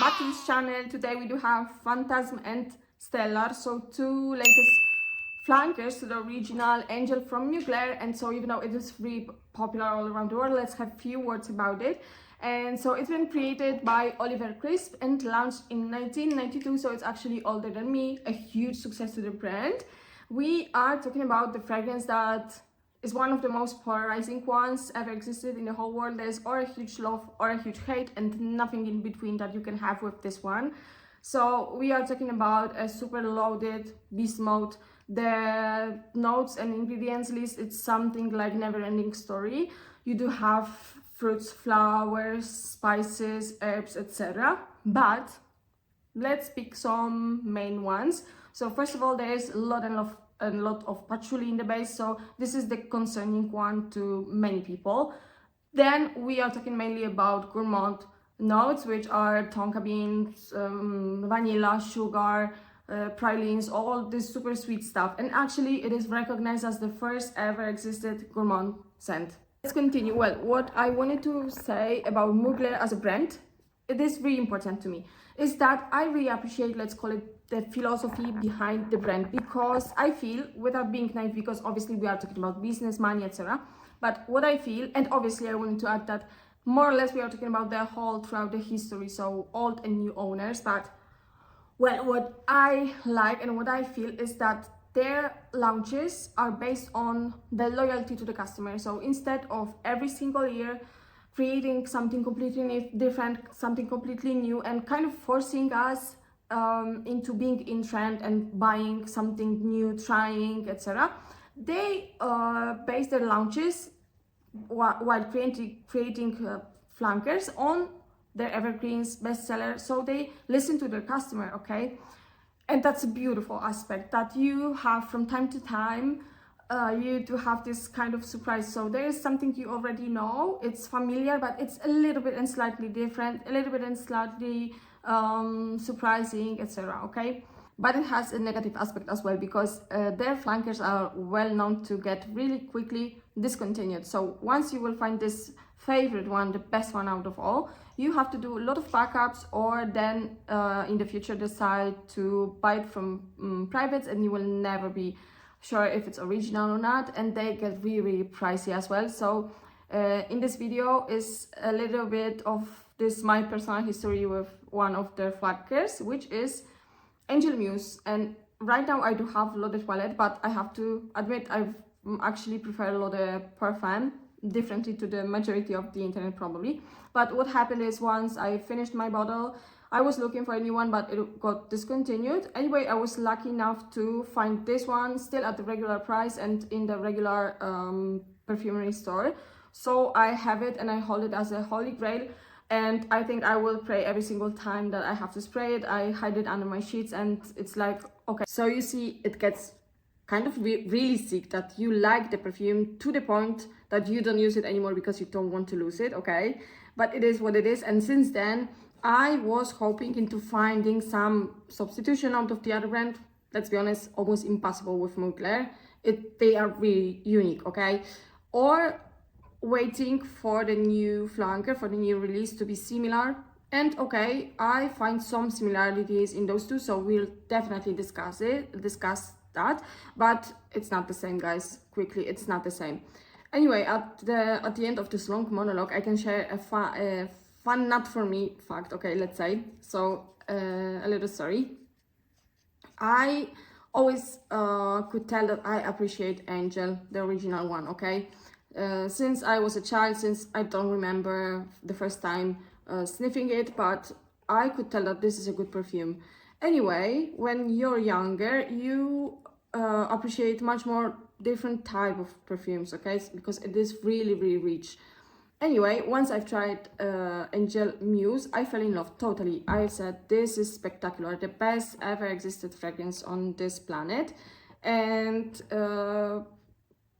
back to this channel. Today we do have Fantasm and Stellar, so two latest flankers to the original Angel from MUGLER. And so even though it is really popular all around the world, let's have a few words about it. And so it's been created by Oliver Crisp and launched in 1992, so it's actually older than me. A huge success to the brand. We are talking about the fragrance that is one of the most polarizing ones ever existed in the whole world. There's or a huge love or a huge hate and nothing in between that you can have with this one. So we are talking about a super loaded beast mode. The notes and ingredients list, it's something like never-ending story. You do have fruits, flowers, spices, herbs, etc. But let's pick some main ones. So first of all, there's a lot of patchouli in the base, so this is the concerning one to many people. Then we are talking mainly about gourmand notes, which are tonka beans, vanilla, sugar, pralines, all this super sweet stuff. And actually it is recognized as the first ever existed gourmand scent. Let's continue. Well, what I wanted to say about MUGLER as a brand, it is really important to me, is that I really appreciate, let's call it, the philosophy behind the brand, because I feel, without being naive, because obviously we are talking about business, money, etc., but what I feel, and obviously I wanted to add that more or less we are talking about the whole throughout the history, so old and new owners. But well, what I like and what I feel is that their launches are based on the loyalty to the customer. So instead of every single year creating something completely different, something completely new, and kind of forcing us into being in trend and buying something new, trying, etc. They base their launches while creating flankers on their evergreens, bestsellers. So they listen to their customer, okay? And that's a beautiful aspect that you have from time to time. You do have this kind of surprise. So there is something you already know, it's familiar, but it's a little bit and slightly different, a little bit and slightly surprising, etc. okay? But it has a negative aspect as well, because their flankers are well known to get really quickly discontinued. So once you will find this favorite one, the best one out of all, you have to do a lot of backups, or then in the future decide to buy it from privates, and you will never be sure if it's original or not, and they get really, really pricey as well. So in this video is a little bit of this my personal history with one of their flankers, which is Angel Muse. And right now I do have L'Eau de Toilette, but I have to admit I actually prefer L'Eau de Parfum, differently to the majority of the internet probably. But what happened is, once I finished my bottle, I was looking for a new one, but it got discontinued. Anyway, I was lucky enough to find this one still at the regular price and in the regular perfumery store. So I have it and I hold it as a holy grail. And I think I will pray every single time that I have to spray it. I hide it under my sheets, and it's like, okay. So you see, it gets kind of really sick that you like the perfume to the point that you don't use it anymore because you don't want to lose it, okay? But it is what it is. And since then, I was hoping into finding some substitution out of the other brand. Let's be honest, almost impossible with MUGLER. They are really unique, okay? Or waiting for the new flanker, for the new release to be similar. And okay, I find some similarities in those two, so we'll definitely discuss that, but it's not the same, guys. Quickly, it's not the same. Anyway, at the end of this long monologue, I can share a fun not for me fact, okay, let's say. So a little story. I always could tell that I appreciate Angel, the original one, okay? Since I was a child, since I don't remember the first time sniffing it, but I could tell that this is a good perfume. Anyway, when you're younger, you appreciate much more different type of perfumes, okay? Because it is really, really rich. Anyway, once I've tried Angel Muse, I fell in love totally. I said, this is spectacular, the best ever existed fragrance on this planet. And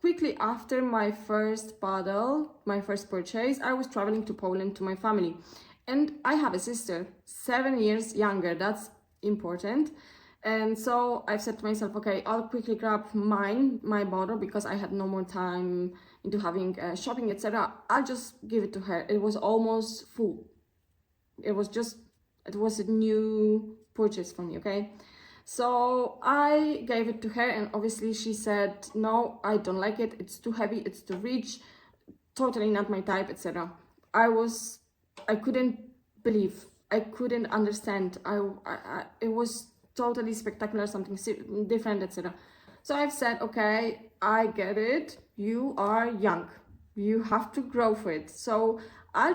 quickly after my first bottle, my first purchase, I was traveling to Poland to my family. And I have a sister, 7 years younger, that's important. And so I said to myself, okay, I'll quickly grab my bottle, because I had no more time into having shopping, etc. I'll just give it to her. It was almost full. It was just It was a new purchase for me, okay? So I gave it to her, and obviously she said, no, I don't like it, it's too heavy, it's too rich, totally not my type, etc. I couldn't believe, I couldn't understand. It was totally spectacular, something different, etc. So I've said, okay, I get it, you are young, you have to grow for it, so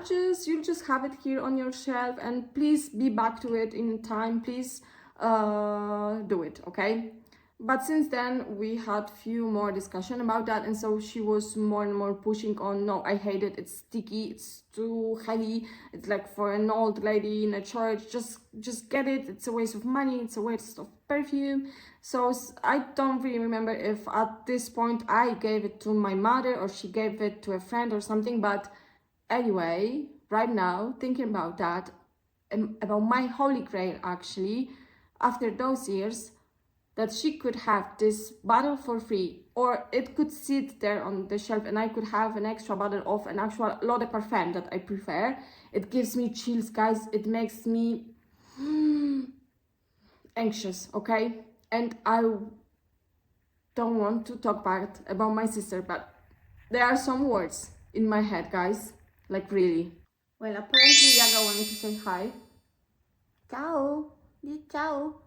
you'll just have it here on your shelf, and please be back to it in time, please do it, okay? But since then we had few more discussion about that, and so she was more and more pushing on, no, I hate it, it's sticky, it's too heavy, it's like for an old lady in a church, just get it, it's a waste of money, it's a waste of perfume. So I don't really remember if at this point I gave it to my mother or she gave it to a friend or something, but anyway, right now thinking about that, about my holy grail actually, after those years, that she could have this bottle for free, or it could sit there on the shelf and I could have an extra bottle of an actual Eau de Parfum that I prefer. It gives me chills, guys. It makes me anxious, okay? And I don't want to talk bad about my sister, but there are some words in my head, guys. Like, really. Well, apparently Yaga wanted to say hi. Ciao. Di ciao.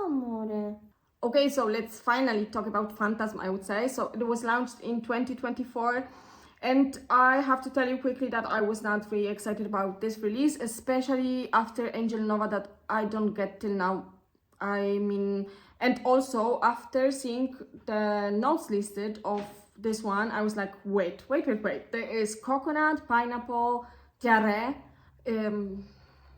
Amore. Okay, so let's finally talk about Fantasm, I would say. So it was launched in 2024, and I have to tell you quickly that I was not really excited about this release, especially after Angel Nova, that I don't get till now. I mean, and also after seeing the notes listed of this one, I was like, wait. There is coconut, pineapple, tiare,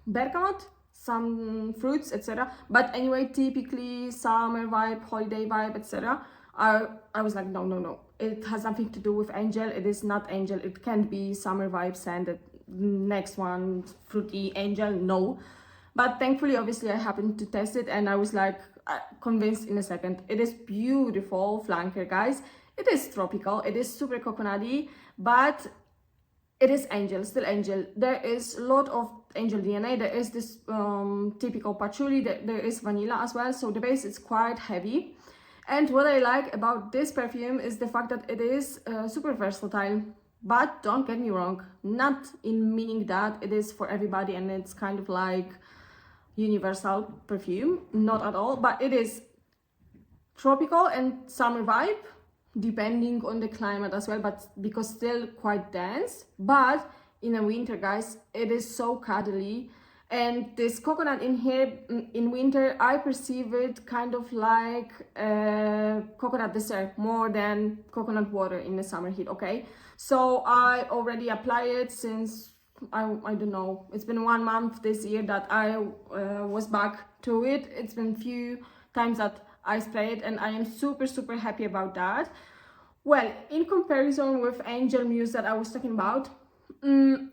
bergamot, some fruits, etc. But anyway, typically summer vibe, holiday vibe, etc. I was like, no, it has nothing to do with Angel. It is not Angel. It can't be summer vibes and the next one fruity Angel. No. But thankfully, obviously, I happened to test it and I was like convinced in a second. It is beautiful flanker, guys. It is tropical, it is super coconutty, but it is Angel, still Angel. There is a lot of Angel DNA. There is this typical patchouli, there is vanilla as well, so the base is quite heavy. And what I like about this perfume is the fact that it is super versatile. But don't get me wrong, not in meaning that it is for everybody and it's kind of like universal perfume, not at all, but it is tropical and summer vibe, depending on the climate as well, but because still quite dense. But in the winter, guys, it is so cuddly, and this coconut in here in winter, I perceive it kind of like coconut dessert more than coconut water in the summer heat, okay? So I already apply it since I don't know, it's been 1 month this year that I was back to it. It's been few times that I spray it and I am super happy about that. Well, in comparison with Angel Muse that I was talking about,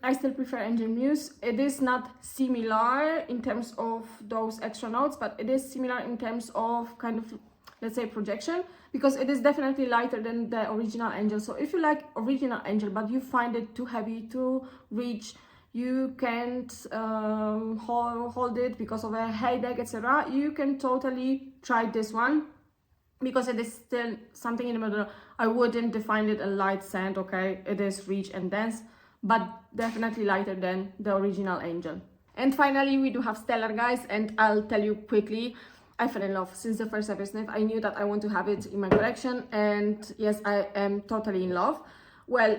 I still prefer Angel Muse. It is not similar in terms of those extra notes, but it is similar in terms of kind of, let's say, projection, because it is definitely lighter than the original Angel. So if you like original Angel but you find it too heavy, too rich, you can't hold it because of a headache, etc., you can totally try this one, because it is still something in the middle. I wouldn't define it a light scent, okay? It is rich and dense, but definitely lighter than the original Angel. And finally, we do have Stellar, guys, and I'll tell you quickly, I fell in love since the first ever sniff. I knew that I want to have it in my collection, and yes, I am totally in love. Well,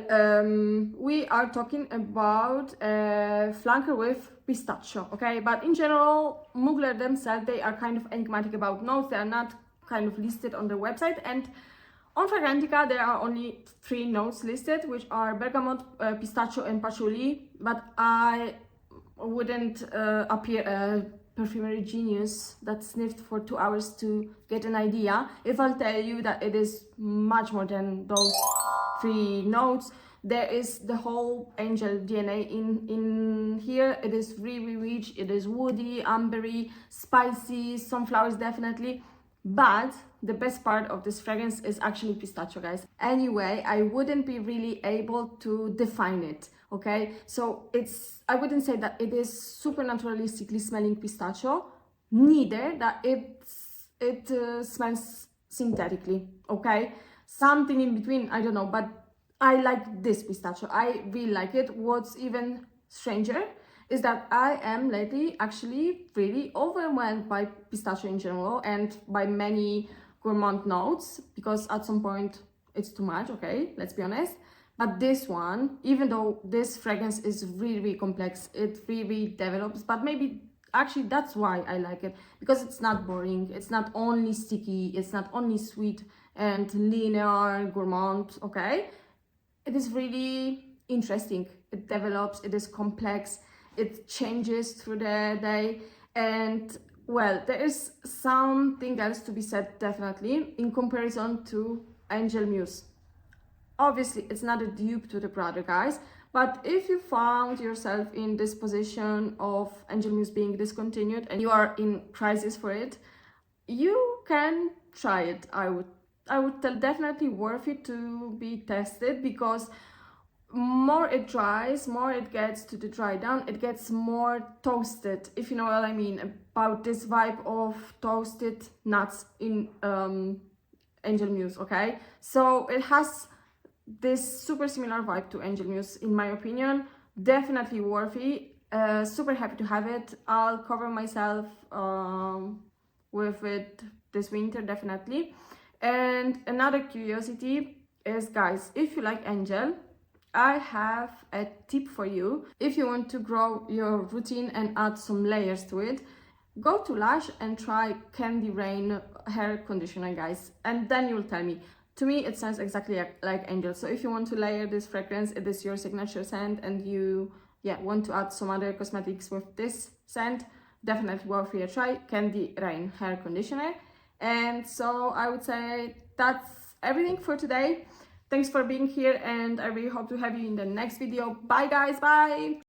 we are talking about a flanker with pistachio, okay? But in general, Mugler themselves, they are kind of enigmatic about notes. They are not kind of listed on their website, and on Fragrantica there are only 3 notes listed, which are bergamot, pistachio and patchouli. But I wouldn't appear a perfumery genius that sniffed for 2 hours to get an idea if I'll tell you that it is much more than those 3 notes. There is the whole Angel DNA in here. It is really rich. It is woody, ambery, spicy, some flowers definitely. But the best part of this fragrance is actually pistachio, guys. Anyway, I wouldn't be really able to define it. okay? So I wouldn't say that it is super naturalistically smelling pistachio, neither that it smells synthetically, okay? Something in between, I don't know, but I like this pistachio. I really like it. What's even stranger is that I am lately actually really overwhelmed by pistachio in general and by many gourmand notes, because at some point it's too much, okay, let's be honest. But this one, even though this fragrance is really, really complex, it really develops, but maybe actually that's why I like it, because it's not boring, it's not only sticky, it's not only sweet and linear gourmand, okay? It is really interesting, it develops, it is complex, it changes through the day, and well, there is something else to be said definitely in comparison to Angel Muse. Obviously, it's not a dupe to the Prada, guys, but if you found yourself in this position of Angel Muse being discontinued and you are in crisis for it, you can try it. I would tell definitely worth it to be tested, because more it dries, more it gets to the dry down, it gets more toasted, if you know what I mean, about this vibe of toasted nuts in Angel Muse, okay? So it has this super similar vibe to Angel Muse, in my opinion. Definitely worthy. Super happy to have it. I'll cover myself with it this winter, definitely. And another curiosity is, guys, if you like Angel, I have a tip for you. If you want to grow your routine and add some layers to it, go to Lush and try Candy Rain hair conditioner, guys, and then you'll tell me. To me, it sounds exactly like Angel. So if you want to layer this fragrance, it is your signature scent, and you want to add some other cosmetics with this scent, definitely worth a try. Candy Rain hair conditioner. And so I would say that's everything for today. Thanks for being here, and I really hope to have you in the next video. Bye guys, bye!